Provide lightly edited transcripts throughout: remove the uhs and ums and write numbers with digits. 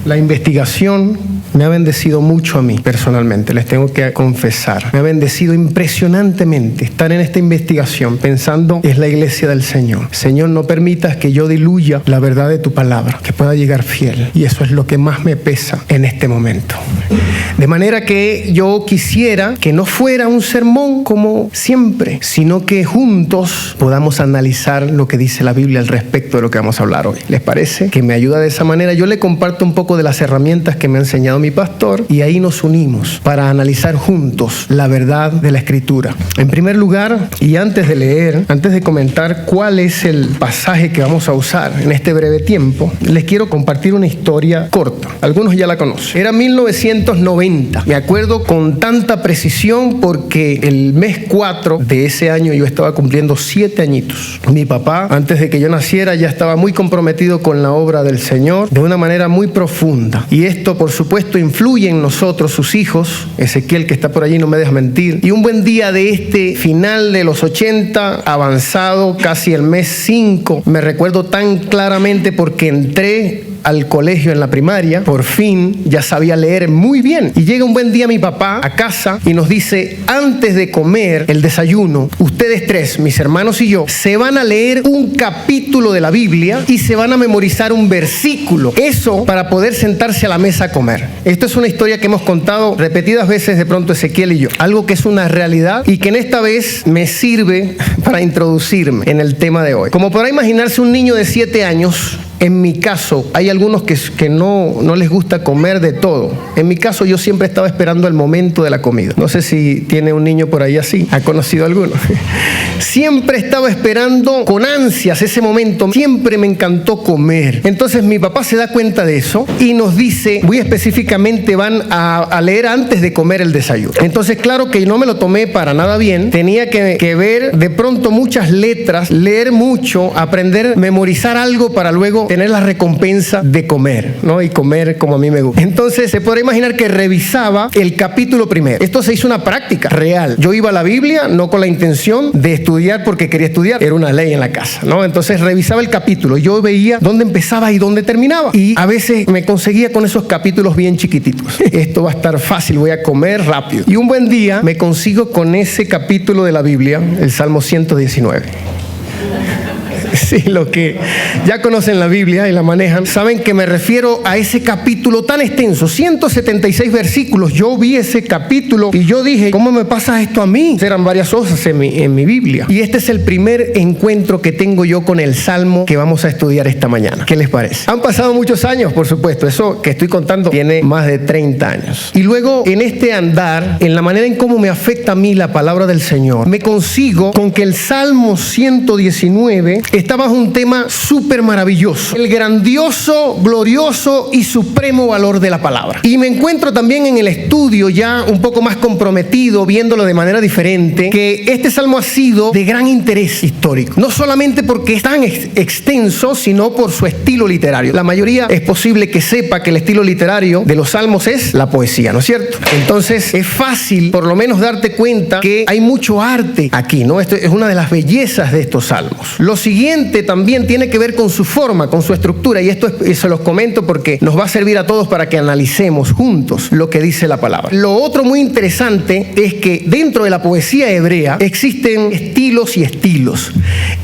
La investigación me ha bendecido mucho a mí personalmente, les tengo que confesar. Me ha bendecido impresionantemente estar en esta investigación pensando es la iglesia del Señor. Señor, no permitas que yo diluya la verdad de tu palabra, que pueda llegar fiel. Y eso es lo que más me pesa en este momento. De manera que yo quisiera que no fuera un sermón como siempre, sino que juntos podamos analizar lo que dice la Biblia al respecto de lo que vamos a hablar hoy. ¿Les parece? Que me ayuda de esa manera. Yo le comparto un poco de las herramientas que me ha enseñado mi pastor y ahí nos unimos para analizar juntos la verdad de la Escritura. En primer lugar, y antes de leer, antes de comentar cuál es el pasaje que vamos a usar en este breve tiempo, les quiero compartir una historia corta. Algunos ya la conocen. Era 1990. Me acuerdo con tanta precisión porque el mes 4 de ese año yo estaba cumpliendo 7 añitos. Mi papá, antes de que yo naciera, ya estaba muy comprometido con la obra del Señor de una manera muy profunda. Y esto, por supuesto, influye en nosotros, sus hijos. Ezequiel, que está por allí, no me deja mentir. Y un buen día de este final de los 80, avanzado casi el mes 5, me recuerdo tan claramente porque entré al colegio en la primaria, por fin ya sabía leer muy bien. Y llega un buen día mi papá a casa y nos dice, antes de comer el desayuno, ustedes tres, mis hermanos y yo, se van a leer un capítulo de la Biblia y se van a memorizar un versículo. Eso para poder sentarse a la mesa a comer. Esto es una historia que hemos contado repetidas veces de pronto Ezequiel y yo. Algo que es una realidad y que en esta vez me sirve para introducirme en el tema de hoy. Como podrá imaginarse, un niño de 7 años, en mi caso, hay algunos que no les gusta comer de todo. En mi caso, yo siempre estaba esperando el momento de la comida. No sé si tiene un niño por ahí así. ¿Ha conocido alguno? Siempre estaba esperando con ansias ese momento. Siempre me encantó comer. Entonces mi papá se da cuenta de eso y nos dice, muy específicamente, van a leer antes de comer el desayuno. Entonces, claro que no me lo tomé para nada bien. Tenía que ver de pronto muchas letras, leer mucho, aprender, memorizar algo para luego tener la recompensa de comer, ¿no? Y comer como a mí me gusta. Entonces se podrá imaginar que revisaba el capítulo primero. Esto se hizo una práctica real. Yo iba a la Biblia no con la intención de estudiar porque quería estudiar, era una ley en la casa, ¿no? Entonces revisaba el capítulo, yo veía dónde empezaba y dónde terminaba. Y a veces me conseguía con esos capítulos bien chiquititos. Esto va a estar fácil, voy a comer rápido. Y un buen día me consigo con ese capítulo de la Biblia, el Salmo 119. Sí, los que ya conocen la Biblia y la manejan, saben que me refiero a ese capítulo tan extenso, 176 versículos. Yo vi ese capítulo y yo dije, ¿cómo me pasa esto a mí? Eran varias cosas en mi Biblia. Y este es el primer encuentro que tengo yo con el Salmo que vamos a estudiar esta mañana. ¿Qué les parece? Han pasado muchos años, por supuesto. Eso que estoy contando tiene más de 30 años. Y luego, en este andar, en la manera en cómo me afecta a mí la palabra del Señor, me consigo con que el Salmo 119 está bajo un tema súper maravilloso, el grandioso, glorioso y supremo valor de la palabra. Y me encuentro también en el estudio ya un poco más comprometido, viéndolo de manera diferente, que este salmo ha sido de gran interés histórico, no solamente porque es tan extenso, sino por su estilo literario. La mayoría es posible que sepa que el estilo literario de los salmos es la poesía, ¿no es cierto? Entonces es fácil por lo menos darte cuenta que hay mucho arte aquí, ¿no? Esto es una de las bellezas de estos salmos. Lo siguiente también tiene que ver con su forma, con su estructura, y esto se los comento porque nos va a servir a todos para que analicemos juntos lo que dice la palabra. Lo otro muy interesante es que dentro de la poesía hebrea existen estilos y estilos.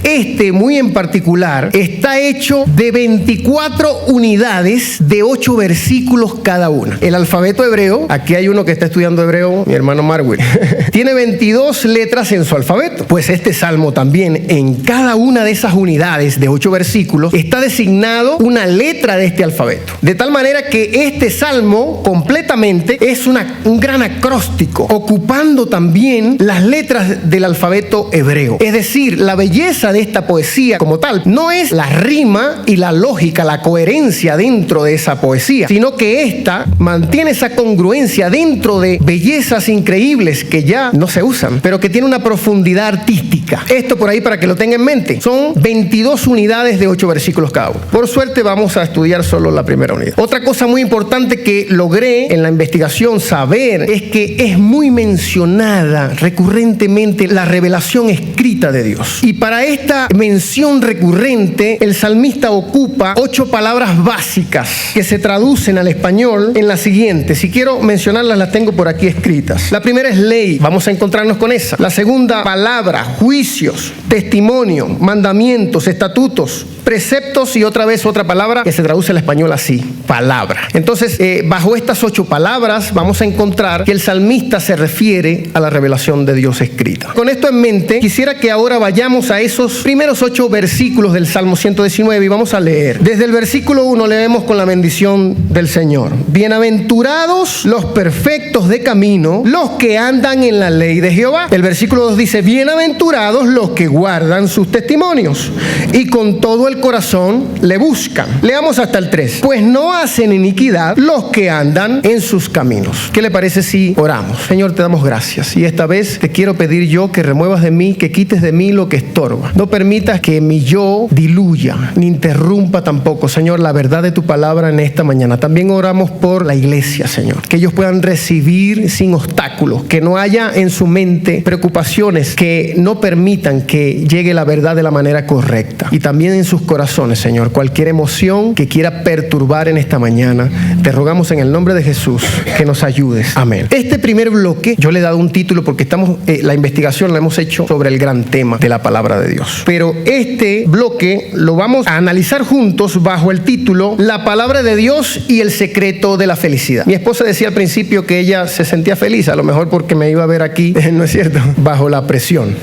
Este muy en particular está hecho de 24 unidades de 8 versículos cada una. El alfabeto hebreo, aquí hay uno que está estudiando hebreo, mi hermano Marwin, tiene 22 letras en su alfabeto. Pues este salmo también, en cada una de esas unidades de 8 versículos, está designado una letra de este alfabeto. De tal manera que este salmo completamente es un gran acróstico, ocupando también las letras del alfabeto hebreo. Es decir, la belleza de esta poesía como tal no es la rima y la lógica, la coherencia dentro de esa poesía, sino que esta mantiene esa congruencia dentro de bellezas increíbles que ya no se usan, pero que tiene una profundidad artística. Esto por ahí para para que lo tenga en mente. Son 22 unidades de 8 versículos cada uno. Por suerte vamos a estudiar solo la primera unidad. Otra cosa muy importante que logré en la investigación saber es que es muy mencionada recurrentemente la revelación escrita de Dios. Y para esta mención recurrente, el salmista ocupa 8 palabras básicas que se traducen al español en las siguientes. Si quiero mencionarlas, las tengo por aquí escritas. La primera es ley, vamos a encontrarnos con esa. La segunda, palabra, juicios, testimonio, mandamientos, estatutos, preceptos y otra vez otra palabra que se traduce al español así, palabra. Entonces, bajo estas 8 palabras vamos a encontrar que el salmista se refiere a la revelación de Dios escrita. Con esto en mente, quisiera que ahora vayamos a esos primeros 8 versículos del Salmo 119 y vamos a leer. Desde el versículo 1 leemos con la bendición del Señor. Bienaventurados los perfectos de camino, los que andan en la ley de Jehová. El versículo 2 dice, bienaventurados los que guardan sus testimonios y con todo el corazón le buscan. Leamos hasta el 3. Pues no hacen iniquidad los que andan en sus caminos. ¿Qué le parece si oramos? Señor, te damos gracias. Y esta vez te quiero pedir yo que remuevas de mí, que quites de mí lo que estorba. No permitas que mi yo diluya, ni interrumpa tampoco, Señor, la verdad de tu palabra en esta mañana. También oramos por la iglesia, Señor. Que ellos puedan recibir sin obstáculos. Que no haya en su mente preocupaciones que no permitan que llegue la verdad de la manera correcta. Y también en sus corazones, Señor, cualquier emoción que quiera perturbar en esta mañana, te rogamos en el nombre de Jesús que nos ayudes. Amén. Este primer bloque, yo le he dado un título porque la investigación la hemos hecho sobre el gran tema de la palabra de Dios. Pero este bloque lo vamos a analizar juntos bajo el título La palabra de Dios y el secreto de la felicidad. Mi esposa decía al principio que ella se sentía feliz, a lo mejor porque me iba a ver aquí, ¿no es cierto?, bajo la presión.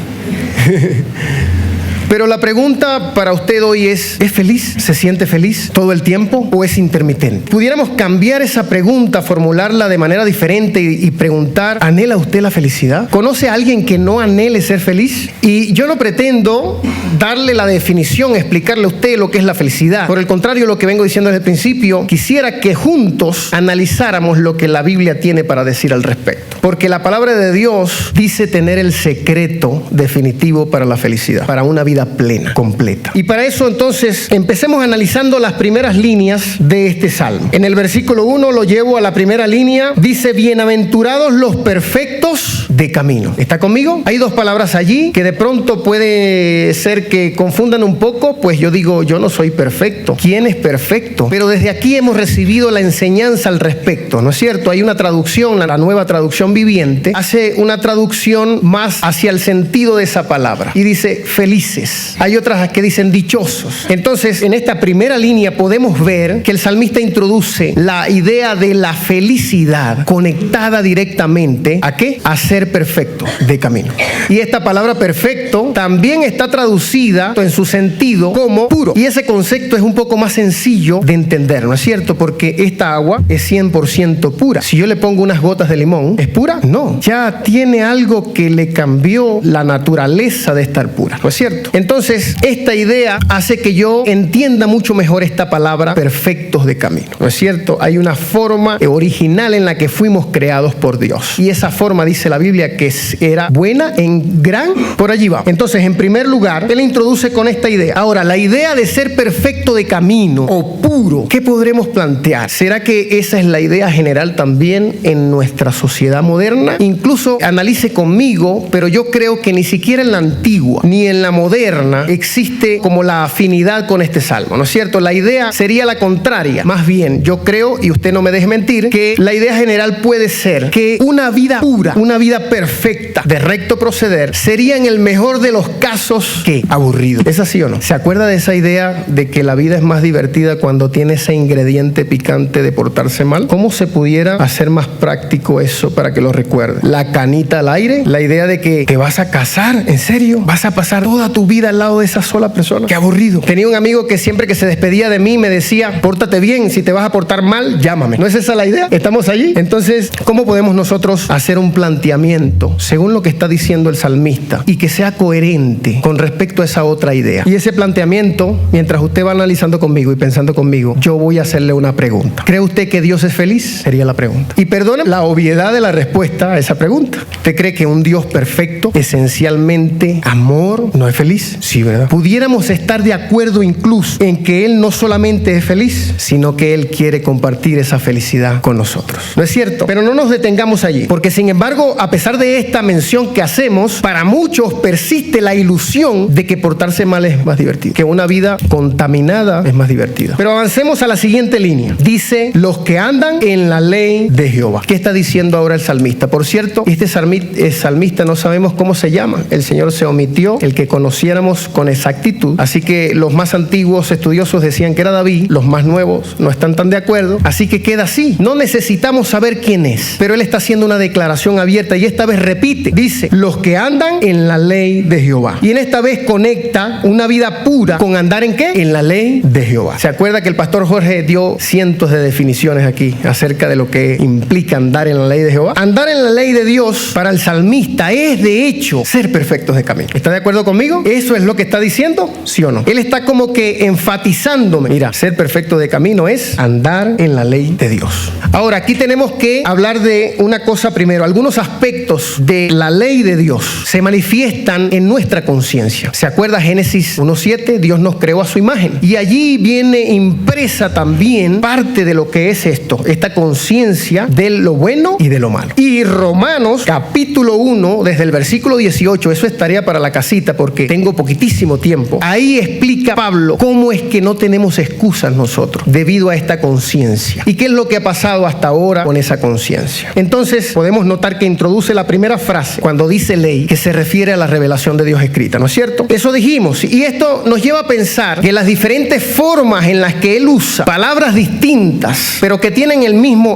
Pero la pregunta para usted hoy ¿es feliz? ¿Se siente feliz todo el tiempo o es intermitente? Pudiéramos cambiar esa pregunta, formularla de manera diferente y preguntar, ¿anhela usted la felicidad? ¿Conoce a alguien que no anhele ser feliz? Y yo no pretendo darle la definición, explicarle a usted lo que es la felicidad. Por el contrario, lo que vengo diciendo desde el principio, quisiera que juntos analizáramos lo que la Biblia tiene para decir al respecto. Porque la palabra de Dios dice tener el secreto definitivo para la felicidad, para una vida plena, completa. Y para eso entonces empecemos analizando las primeras líneas de este salmo. En el versículo 1 lo llevo a la primera línea, dice bienaventurados los perfectos de camino. ¿Está conmigo? Hay 2 palabras allí que de pronto puede ser que confundan un poco, pues yo digo, yo no soy perfecto. ¿Quién es perfecto? Pero desde aquí hemos recibido la enseñanza al respecto, ¿no es cierto? Hay una traducción, la nueva traducción viviente, hace una traducción más hacia el sentido de esa palabra y dice felices. Hay otras que dicen dichosos. Entonces, en esta primera línea podemos ver que el salmista introduce la idea de la felicidad conectada directamente ¿a qué? A ser perfecto de camino. Y esta palabra perfecto también está traducida en su sentido como puro. Y ese concepto es un poco más sencillo de entender, ¿no es cierto? Porque esta agua es 100% pura. Si yo le pongo unas gotas de limón, ¿es pura? No. Ya tiene algo que le cambió la naturaleza de estar pura, ¿no es cierto? Entonces, esta idea hace que yo entienda mucho mejor esta palabra perfectos de camino, ¿no es cierto? Hay una forma original en la que fuimos creados por Dios. Y esa forma, dice la Biblia, que era buena en gran... Por allí va. Entonces, en primer lugar, él introduce con esta idea. Ahora, la idea de ser perfecto de camino o puro, ¿qué podremos plantear? ¿Será que esa es la idea general también en nuestra sociedad moderna? Incluso analice conmigo, pero yo creo que ni siquiera en la antigua ni en la moderna existe como la afinidad con este salmo, ¿no es cierto? La idea sería la contraria. Más bien, yo creo, y usted no me deje mentir, que la idea general puede ser que una vida pura, una vida perfecta, de recto proceder, sería en el mejor de los casos, ¿qué? Aburrido. ¿Es así o no? ¿Se acuerda de esa idea de que la vida es más divertida cuando tiene ese ingrediente picante de portarse mal? ¿Cómo se pudiera hacer más práctico eso para que lo recuerde? La canita al aire, la idea de que te vas a casar, ¿en serio? ¿Vas a pasar toda tu vida al lado de esa sola persona? ¡Qué aburrido! Tenía un amigo que siempre que se despedía de mí me decía, pórtate bien, si te vas a portar mal, llámame. ¿No es esa la idea? ¿Estamos allí? Entonces, ¿cómo podemos nosotros hacer un planteamiento planteamiento según lo que está diciendo el salmista y que sea coherente con respecto a esa otra idea. Y ese planteamiento, mientras usted va analizando conmigo y pensando conmigo, yo voy a hacerle una pregunta. ¿Cree usted que Dios es feliz? Sería la pregunta. Y perdone la obviedad de la respuesta a esa pregunta. ¿Usted cree que un Dios perfecto, esencialmente amor, no es feliz? Sí, ¿verdad? Pudiéramos estar de acuerdo incluso en que Él no solamente es feliz, sino que Él quiere compartir esa felicidad con nosotros. ¿No es cierto? Pero no nos detengamos allí, porque sin embargo, a pesar de esta mención que hacemos, para muchos persiste la ilusión de que portarse mal es más divertido, que una vida contaminada es más divertida. Pero avancemos a la siguiente línea. Dice, los que andan en la ley de Jehová. ¿Qué está diciendo ahora el salmista? Por cierto, este salmista no sabemos cómo se llama. El Señor se omitió el que conociéramos con exactitud. Así que los más antiguos estudiosos decían que era David, los más nuevos no están tan de acuerdo. Así que queda así. No necesitamos saber quién es, pero él está haciendo una declaración abierta y esta vez repite. Dice, los que andan en la ley de Jehová. Y en esta vez conecta una vida pura con andar ¿en qué? En la ley de Jehová. ¿Se acuerda que el pastor Jorge dio cientos de definiciones aquí acerca de lo que implica andar en la ley de Jehová? Andar en la ley de Dios para el salmista es de hecho ser perfectos de camino. ¿Está de acuerdo conmigo? ¿Eso es lo que está diciendo? ¿Sí o no? Él está como que enfatizándome. Mira, ser perfecto de camino es andar en la ley de Dios. Ahora, aquí tenemos que hablar de una cosa primero. Algunos aspectos de la ley de Dios se manifiestan en nuestra conciencia. ¿Se acuerda Génesis 1:7? Dios nos creó a su imagen. Y allí viene impresa también parte de lo que es esto, esta conciencia de lo bueno y de lo malo. Y Romanos capítulo 1, desde el versículo 18, eso es tarea para la casita porque tengo poquitísimo tiempo. Ahí explica Pablo cómo es que no tenemos excusas nosotros debido a esta conciencia. ¿Y qué es lo que ha pasado hasta ahora con esa conciencia? Entonces podemos notar que introduce la primera frase cuando dice ley, que se refiere a la revelación de Dios escrita, ¿no es cierto? Eso dijimos. Y esto nos lleva a pensar que las diferentes formas en las que él usa palabras distintas, pero que tienen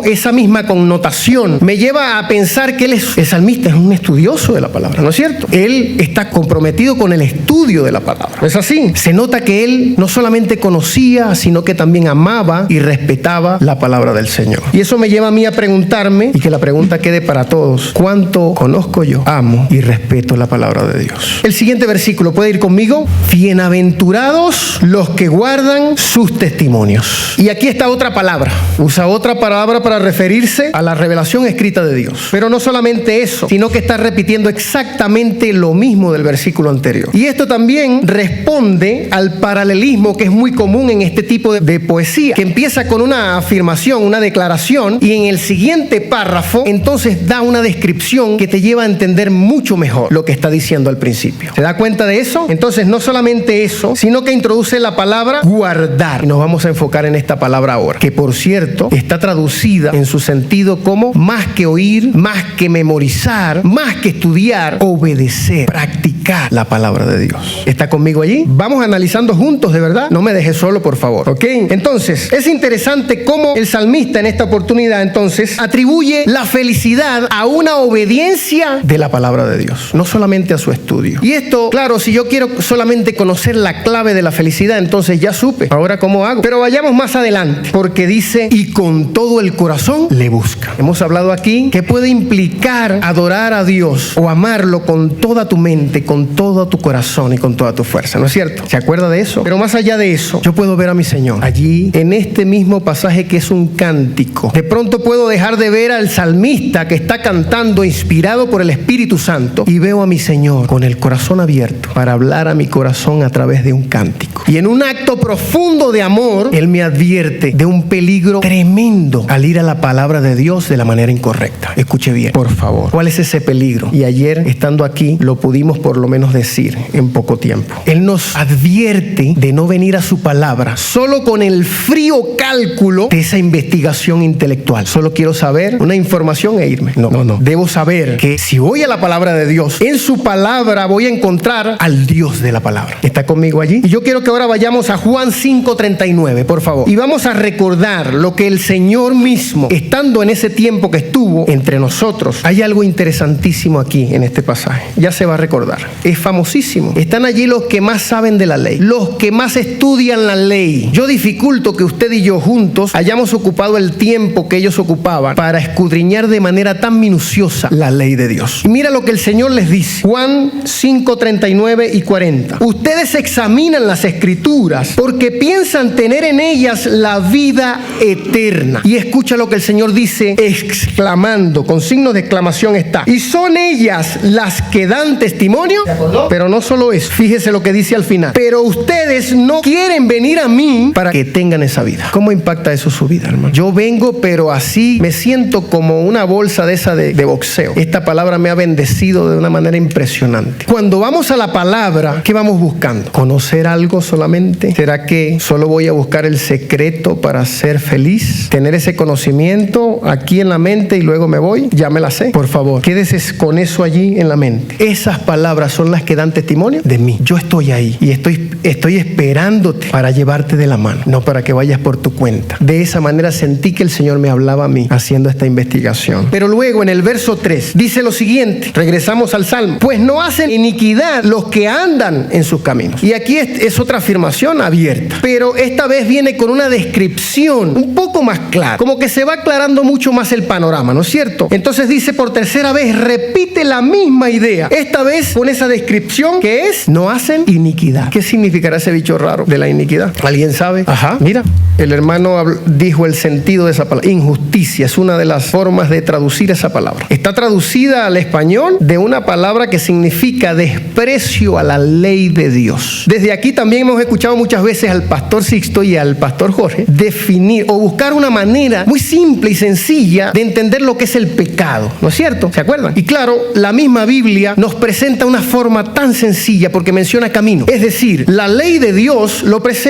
esa misma connotación, me lleva a pensar que el salmista es un estudioso de la palabra, ¿no es cierto? Él está comprometido con el estudio de la palabra. ¿No es así? Se nota que él no solamente conocía, sino que también amaba y respetaba la palabra del Señor. Y eso me lleva a mí a preguntarme, y que la pregunta quede para todos: ¿cuánto conozco yo, amo y respeto la palabra de Dios? El siguiente versículo, ¿puede ir conmigo? Bienaventurados los que guardan sus testimonios. Y aquí está otra palabra. Usa otra palabra para referirse a la revelación escrita de Dios. Pero no solamente eso, sino que está repitiendo exactamente lo mismo del versículo anterior. Y esto también responde al paralelismo que es muy común en este tipo de poesía, que empieza con una afirmación, una declaración, y en el siguiente párrafo entonces da una descripción que te lleva a entender mucho mejor lo que está diciendo al principio. ¿Se da cuenta de eso? Entonces no solamente eso, sino que introduce la palabra guardar. Y nos vamos a enfocar en esta palabra ahora, que por cierto está traducida en su sentido como más que oír, más que memorizar, más que estudiar, obedecer, practicar la palabra de Dios. ¿Está conmigo allí? Vamos analizando juntos, de verdad. No me dejes solo, por favor. ¿Ok? Entonces, es interesante cómo el salmista en esta oportunidad entonces atribuye la felicidad a una obediencia de la palabra de Dios, no solamente a su estudio. Y esto, claro, si yo quiero solamente conocer la clave de la felicidad, entonces ya supe. Ahora, ¿cómo hago? Pero vayamos más adelante, porque dice, y con todo el corazón le busca. Hemos hablado aquí que puede implicar adorar a Dios o amarlo con toda tu mente, con todo tu corazón y con toda tu fuerza, ¿no es cierto? ¿Se acuerda de eso? Pero más allá de eso, yo puedo ver a mi Señor allí en este mismo pasaje que es un cántico. De pronto puedo dejar de ver al salmista que está cantando inspirado por el Espíritu Santo y veo a mi Señor con el corazón abierto para hablar a mi corazón a través de un cántico. Y en un acto profundo de amor, Él me advierte de un peligro tremendo al ir a la palabra de Dios de la manera incorrecta. Escuche bien, por favor. ¿Cuál es ese peligro? Y ayer, estando aquí, lo pudimos por lo menos decir en poco tiempo. Él nos advierte de no venir a su palabra solo con el frío cálculo de esa investigación intelectual. Solo quiero saber una información e irme. No. Debo saber que si voy a la palabra de Dios, en su palabra voy a encontrar al Dios de la palabra. ¿Está conmigo allí? Y yo quiero que ahora vayamos a Juan 5:39, por favor. Y vamos a recordar lo que el Señor mismo, estando en ese tiempo que estuvo entre nosotros. Hay algo interesantísimo aquí en este pasaje. Ya se va a recordar. Es famosísimo. Están allí los que más saben de la ley, los que más estudian la ley. Yo dificulto que usted y yo juntos hayamos ocupado el tiempo que ellos ocupaban para escudriñar de manera tan minuciosa preciosa la ley de Dios. Y mira lo que el Señor les dice. Juan 5, 39 y 40. Ustedes examinan las Escrituras porque piensan tener en ellas la vida eterna. Y escucha lo que el Señor dice, exclamando, con signos de exclamación está. Y son ellas las que dan testimonio. Pero no solo eso. Fíjese lo que dice al final. Pero ustedes no quieren venir a mí para que tengan esa vida. ¿Cómo impacta eso su vida, hermano? Yo vengo, pero así me siento como una bolsa de esa de boxeo. Esta palabra me ha bendecido de una manera impresionante. Cuando vamos a la palabra, ¿qué vamos buscando? ¿Conocer algo solamente? ¿Será que solo voy a buscar el secreto para ser feliz? ¿Tener ese conocimiento aquí en la mente y luego me voy? Ya me la sé. Por favor, quédese con eso allí en la mente. Esas palabras son las que dan testimonio de mí. Yo estoy ahí y estoy esperándote para llevarte de la mano, no para que vayas por tu cuenta. De esa manera sentí que el Señor me hablaba a mí haciendo esta investigación. Pero luego en el verso 3 dice lo siguiente, regresamos al Salmo, pues no hacen iniquidad los que andan en sus caminos. Y aquí es otra afirmación abierta, pero esta vez viene con una descripción un poco más clara, como que se va aclarando mucho más el panorama, ¿no es cierto? Entonces dice por tercera vez, repite la misma idea, esta vez con esa descripción que es, no hacen iniquidad. ¿Qué significará ese bicho raro de la iniquidad? ¿Alguien sabe? Ajá, mira, el hermano dijo el sentido de esa palabra. Injusticia es una de las formas de traducir esa palabra. Está traducida al español de una palabra que significa desprecio a la ley de Dios. Desde aquí también hemos escuchado muchas veces al pastor Sixto y al pastor Jorge definir o buscar una manera muy simple y sencilla de entender lo que es el pecado, ¿no es cierto? ¿Se acuerdan? Y claro, la misma Biblia nos presenta una forma tan sencilla porque menciona camino. Es decir, la ley de Dios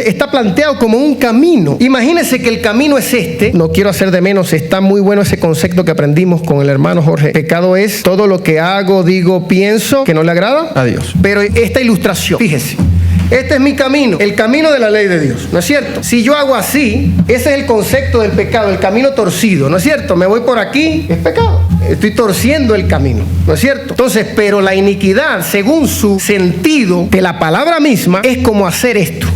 está planteado como un camino. Imagínense que el camino es este. No quiero hacer de menos, está muy bueno ese concepto que aprendimos con el hermano Jorge. Pecado es todo lo que hago, digo, pienso que no le agrada a Dios. Pero esta ilustración, fíjese. Este es mi camino, el camino de la ley de Dios, ¿no es cierto? Si yo hago así, ese es el concepto del pecado, el camino torcido, ¿no es cierto? Me voy por aquí, es pecado. Estoy torciendo el camino, ¿no es cierto? Entonces, pero la iniquidad, según su sentido de la palabra misma, es como hacer esto.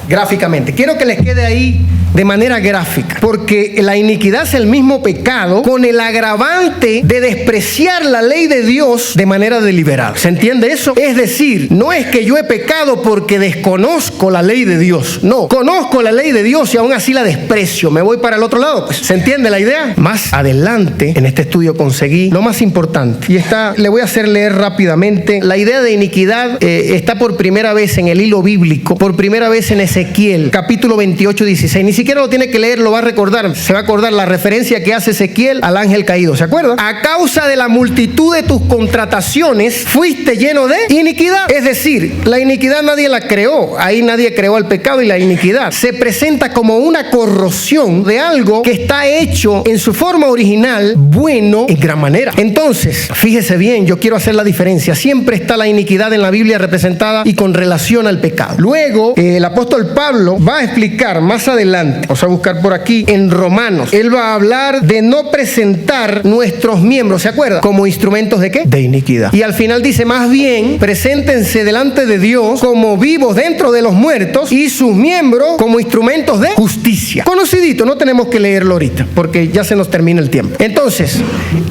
Gráficamente. Quiero que les quede ahí de manera gráfica, porque la iniquidad es el mismo pecado con el agravante de despreciar la ley de Dios de manera deliberada. ¿Se entiende eso? Es decir, no es que yo he pecado porque desconozco la ley de Dios. No, conozco la ley de Dios y aún así la desprecio. Me voy para el otro lado. Pues, ¿se entiende la idea? Más adelante en este estudio conseguí lo más importante. Y le voy a hacer leer rápidamente. La idea de iniquidad está por primera vez en el hilo bíblico, por primera vez en Ezequiel, capítulo 28, 16. Ni siquiera lo tiene que leer, lo va a recordar. Se va a acordar la referencia que hace Ezequiel al ángel caído. ¿Se acuerdan? A causa de la multitud de tus contrataciones, fuiste lleno de iniquidad. Es decir, la iniquidad nadie la creó. Ahí nadie creó el pecado y la iniquidad. Se presenta como una corrosión de algo que está hecho en su forma original bueno en gran manera. Entonces, fíjese bien, yo quiero hacer la diferencia. Siempre está la iniquidad en la Biblia representada y con relación al pecado. Luego, el apóstol Pablo va a explicar más adelante, vamos a buscar por aquí, en Romanos, él va a hablar de no presentar nuestros miembros, ¿se acuerdan? Como instrumentos ¿de qué? De iniquidad. Y al final dice, más bien, preséntense delante de Dios como vivos dentro de los muertos y sus miembros como instrumentos de justicia. Conocidito, no tenemos que leerlo ahorita, porque ya se nos termina el tiempo. Entonces,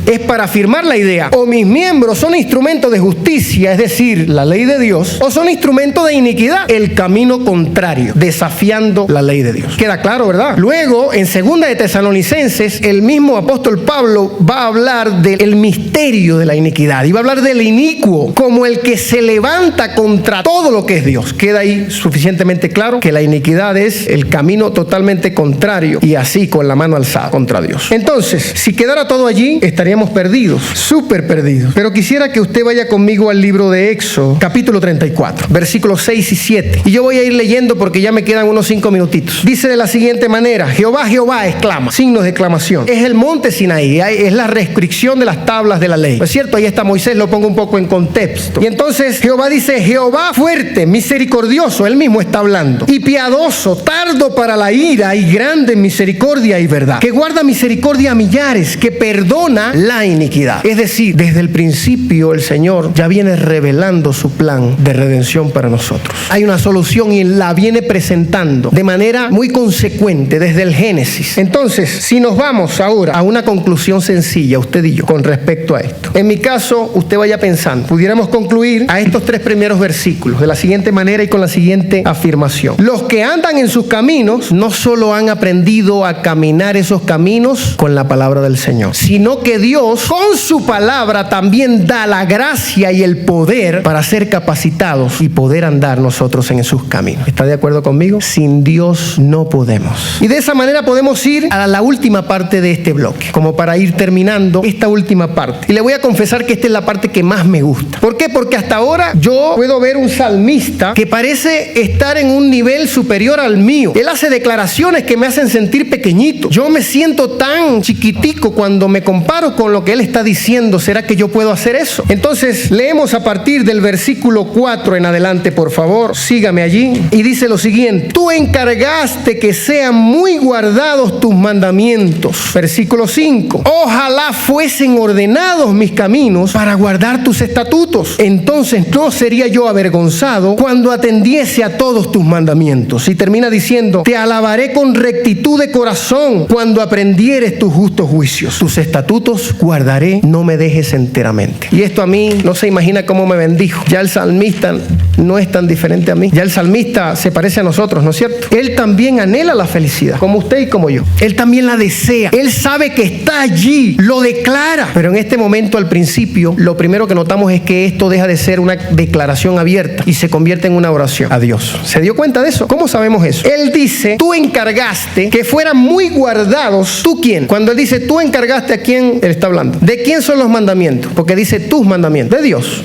es para afirmar la idea, o mis miembros son instrumentos de justicia, es decir, la ley de Dios, o son instrumentos de iniquidad, el camino contrario, desafiando la ley de Dios. Queda claro, ¿verdad? Luego, en 2 de Tesalonicenses, el mismo apóstol Pablo va a hablar del misterio de la iniquidad y va a hablar del inicuo como el que se levanta contra todo lo que es Dios. Queda ahí suficientemente claro que la iniquidad es el camino totalmente contrario y así con la mano alzada contra Dios. Entonces, si quedara todo allí, estaríamos perdidos, súper perdidos. Pero quisiera que usted vaya conmigo al libro de Éxodo, capítulo 34, versículos 6 y 7. Y yo voy a ir leyendo porque ya me quedan unos 5 minutitos. Dice de la siguiente manera, Jehová, Jehová, exclama, signos de exclamación. Es el monte Sinaí, es la restricción de las tablas de la ley. ¿No es cierto? Ahí está Moisés, lo pongo un poco en contexto. Y entonces Jehová dice, Jehová fuerte, misericordioso, él mismo está hablando, y piadoso, tardo para la ira y grande en misericordia y verdad, que guarda misericordia a millares, que perdona la iniquidad. Es decir, desde el principio el Señor ya viene revelando su plan de redención para nosotros. Hay una solución y la viene presentando de manera muy consecutiva consecuente desde el Génesis. Entonces, si nos vamos ahora a una conclusión sencilla, usted y yo, con respecto a esto. En mi caso, usted vaya pensando, pudiéramos concluir a estos 3 primeros versículos de la siguiente manera y con la siguiente afirmación. Los que andan en sus caminos no solo han aprendido a caminar esos caminos con la palabra del Señor, sino que Dios con su palabra también da la gracia y el poder para ser capacitados y poder andar nosotros en sus caminos. ¿Está de acuerdo conmigo? Sin Dios no podemos. Y de esa manera podemos ir a la última parte de este bloque, como para ir terminando esta última parte. Y le voy a confesar que esta es la parte que más me gusta. ¿Por qué? Porque hasta ahora yo puedo ver un salmista que parece estar en un nivel superior al mío. Él hace declaraciones que me hacen sentir pequeñito. Yo me siento tan chiquitico cuando me comparo con lo que él está diciendo. ¿Será que yo puedo hacer eso? Entonces, leemos a partir del versículo 4 en adelante, por favor. Sígame allí. Y dice lo siguiente: tú encargaste que sean muy guardados tus mandamientos. Versículo 5. Ojalá fuesen ordenados mis caminos para guardar tus estatutos. Entonces no sería yo avergonzado cuando atendiese a todos tus mandamientos. Y termina diciendo: te alabaré con rectitud de corazón cuando aprendieres tus justos juicios. Tus estatutos guardaré, no me dejes enteramente. Y esto a mí no se imagina cómo me bendijo. Ya el salmista no es tan diferente a mí. Ya el salmista se parece a nosotros, ¿no es cierto? Él también anhela la felicidad, como usted y como yo. Él también la desea. Él sabe que está allí, lo declara. Pero en este momento, al principio, lo primero que notamos es que esto deja de ser una declaración abierta y se convierte en una oración a Dios. ¿Se dio cuenta de eso? ¿Cómo sabemos eso? Él dice: tú encargaste que fueran muy guardados. ¿Tú quién? Cuando él dice tú encargaste, ¿a quién él está hablando? ¿De quién son los mandamientos? Porque dice tus mandamientos. De Dios.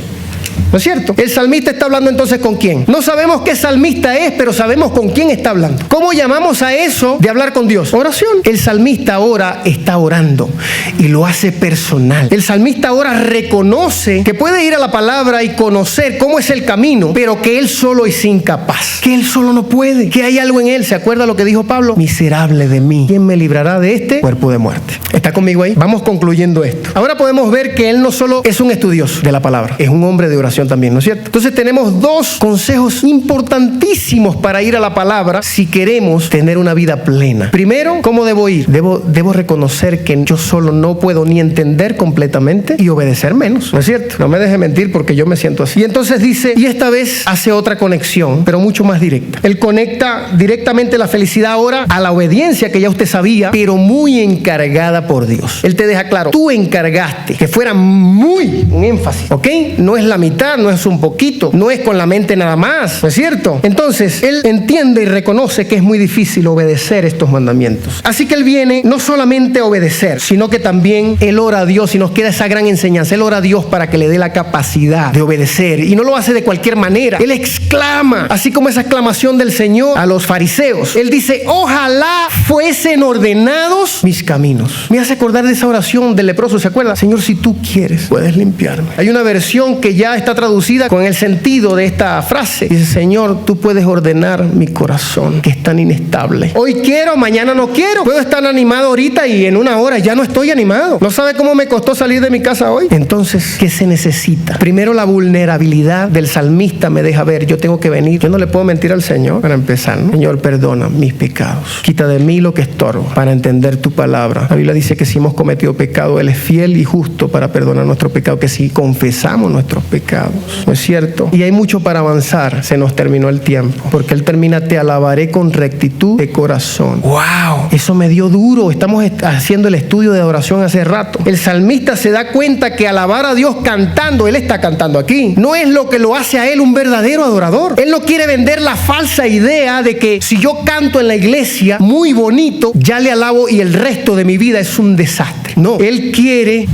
¿No es cierto? El salmista está hablando entonces ¿con quién? No sabemos qué salmista es, pero sabemos con quién está hablando. ¿Cómo llamamos a eso de hablar con Dios? Oración. El salmista ahora está orando y lo hace personal. El salmista ahora reconoce que puede ir a la palabra y conocer cómo es el camino, pero que él solo es incapaz, que él solo no puede, que hay algo en él. ¿Se acuerda lo que dijo Pablo? Miserable de mí, ¿quién me librará de este cuerpo de muerte? ¿Está conmigo ahí? Vamos concluyendo esto. Ahora podemos ver que él no solo es un estudioso de la palabra, es un hombre de oración también, ¿no es cierto? Entonces tenemos 2 consejos importantísimos para ir a la palabra si queremos tener una vida plena. Primero, ¿cómo debo ir? Debo reconocer que yo solo no puedo ni entender completamente y obedecer menos, ¿no es cierto? No me deje mentir porque yo me siento así. Y entonces dice, y esta vez hace otra conexión, pero mucho más directa. Él conecta directamente la felicidad ahora a la obediencia que ya usted sabía, pero muy encargada por Dios. Él te deja claro, tú encargaste que fuera muy, un énfasis, ¿ok? No es la mitad, no es un poquito, no es con la mente nada más, ¿no es cierto? Entonces, él entiende y reconoce que es muy difícil obedecer estos mandamientos. Así que él viene no solamente a obedecer, sino que también él ora a Dios y nos queda esa gran enseñanza. Él ora a Dios para que le dé la capacidad de obedecer y no lo hace de cualquier manera. Él exclama, así como esa exclamación del Señor a los fariseos. Él dice, ojalá fuesen ordenados mis caminos. Me hace acordar de esa oración del leproso, ¿se acuerda? Señor, si tú quieres, puedes limpiarme. Hay una versión que ya está traducida con el sentido de esta frase. Dice, Señor, tú puedes ordenar mi corazón, que es tan inestable. Hoy quiero, mañana no quiero. Puedo estar animado ahorita y en una hora ya no estoy animado. ¿No sabe cómo me costó salir de mi casa hoy? Entonces, ¿qué se necesita? Primero, la vulnerabilidad del salmista me deja ver, yo tengo que venir. Yo no le puedo mentir al Señor para empezar, ¿no? Señor, perdona mis pecados. Quita de mí lo que estorbo para entender tu palabra. La Biblia dice que si hemos cometido pecado, Él es fiel y justo para perdonar nuestro pecado, que si confesamos nuestros pecados. ¿No es cierto? Y hay mucho para avanzar. Se nos terminó el tiempo. Porque Él termina, te alabaré con rectitud de corazón. ¡Wow! Eso me dio duro. Estamos haciendo el estudio de adoración hace rato. El salmista se da cuenta que alabar a Dios cantando, él está cantando aquí, no es lo que lo hace a él un verdadero adorador. Él no quiere vender la falsa idea de que si yo canto en la iglesia muy bonito, ya le alabo y el resto de mi vida es un desastre. No, él quiere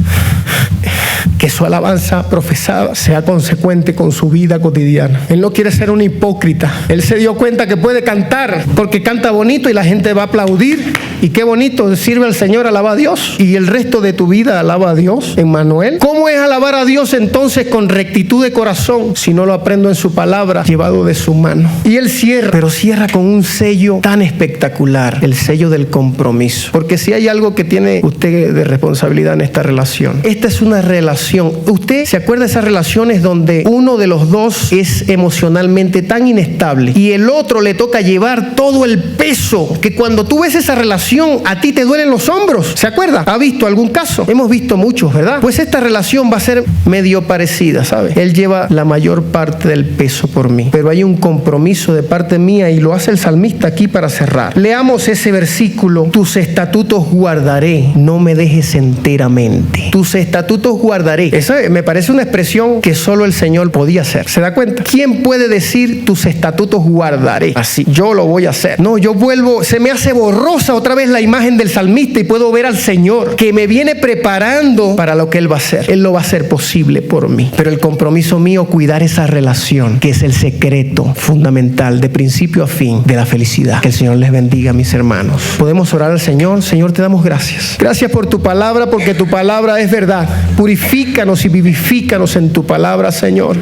que su alabanza profesada sea consecuente con su vida cotidiana. Él no quiere ser un hipócrita. Él se dio cuenta que puede cantar porque canta bonito y la gente va a aplaudir. Y qué bonito, sirve al Señor, alaba a Dios. Y el resto de tu vida alaba a Dios, Emmanuel. ¿Cómo es alabar a Dios entonces con rectitud de corazón? Si no lo aprendo en su palabra, llevado de su mano. Y él cierra, pero cierra con un sello tan espectacular, el sello del compromiso. Porque si hay algo que tiene usted de responsabilidad en esta relación, esta es una relación relación. ¿Usted se acuerda de esas relaciones donde uno de los dos es emocionalmente tan inestable y el otro le toca llevar todo el peso, que cuando tú ves esa relación a ti te duelen los hombros? ¿Se acuerda? ¿Ha visto algún caso? Hemos visto muchos, ¿verdad? Pues esta relación va a ser medio parecida, ¿sabe? Él lleva la mayor parte del peso por mí, pero hay un compromiso de parte mía, y lo hace el salmista aquí para cerrar. Leamos ese versículo: tus estatutos guardaré, no me dejes enteramente. Tus estatutos guardaré. Eso me parece una expresión que solo el Señor podía hacer. ¿Se da cuenta? ¿Quién puede decir tus estatutos guardaré? Así, yo lo voy a hacer. No, yo vuelvo, se me hace borrosa otra vez la imagen del salmista y puedo ver al Señor que me viene preparando para lo que Él va a hacer. Él lo va a hacer posible por mí. Pero el compromiso mío, cuidar esa relación, que es el secreto fundamental de principio a fin de la felicidad. Que el Señor les bendiga, mis hermanos. Podemos orar al Señor. Señor, te damos gracias. Gracias por tu palabra, porque tu palabra es verdad. Purifícanos y vivifícanos en tu palabra, Señor.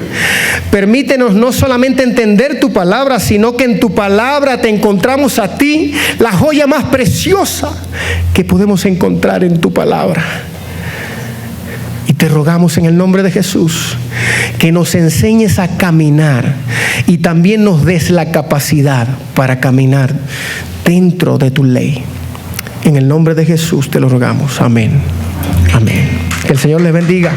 Permítenos no solamente entender tu palabra, sino que en tu palabra te encontramos a ti, la joya más preciosa que podemos encontrar en tu palabra. Y te rogamos en el nombre de Jesús que nos enseñes a caminar y también nos des la capacidad para caminar dentro de tu ley. En el nombre de Jesús te lo rogamos. Amén. Amén. Que el Señor les bendiga.